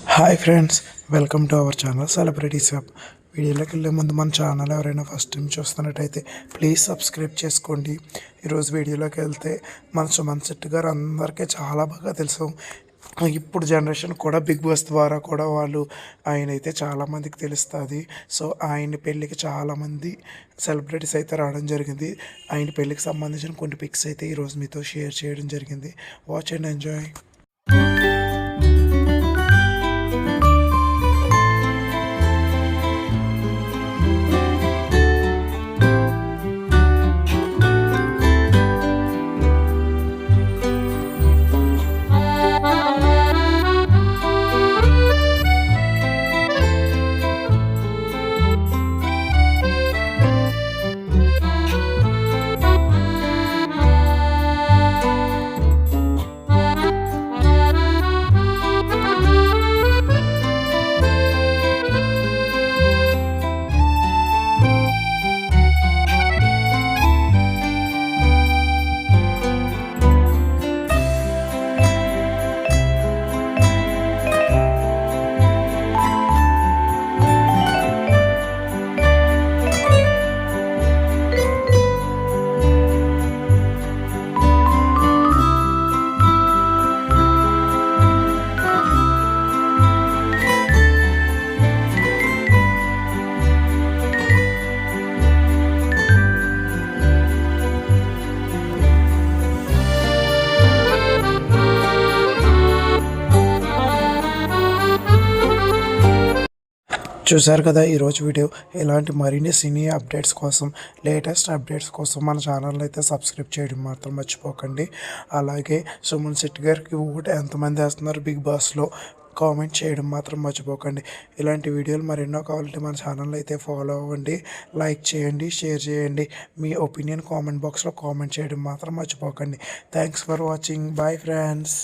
Hi friends, welcome to our channel celebrities hub. వీడియోలోకి వెళ్ళే ముందు మన ఛానల్ ఎవరైనా ఫస్ట్ టైం చూస్తున్నట్టయితే ప్లీజ్ సబ్స్క్రైబ్ చేసుకోండి. ఈరోజు వీడియోలోకి వెళ్తే మన సుమన్ శెట్టి గారు అందరికీ చాలా బాగా తెలుసు. ఇప్పుడు జనరేషన్ కూడా బిగ్ బాస్ ద్వారా కూడా ఆయన అయితే చాలామందికి తెలుస్తుంది. సో ఆయన పెళ్ళికి చాలామంది సెలబ్రిటీస్ అయితే రావడం జరిగింది. ఆయన పెళ్ళికి సంబంధించిన కొన్ని పిక్స్ అయితే ఈరోజు మీతో షేర్ చేయడం జరిగింది. Watch and enjoy. చూశారు కదా ఈరోజు వీడియో. ఇలాంటి మరిన్ని సినీ అప్డేట్స్ కోసం, లేటెస్ట్ అప్డేట్స్ కోసం మన ఛానల్ అయితే సబ్స్క్రైబ్ చేయడం మాత్రం మర్చిపోకండి. అలాగే సుమన్ శెట్టి గారికి ఓటు ఎంతమంది వేస్తున్నారు బిగ్ బాస్లో కామెంట్ చేయడం మాత్రం మర్చిపోకండి. ఇలాంటి వీడియోలు మరెన్నో కావాలంటే మన ఛానల్ అయితే ఫాలో అవ్వండి, లైక్ చేయండి, షేర్ చేయండి. మీ ఒపీనియన్ కామెంట్ బాక్స్లో కామెంట్ చేయడం మాత్రం మర్చిపోకండి. Thanks for watching. Bye friends.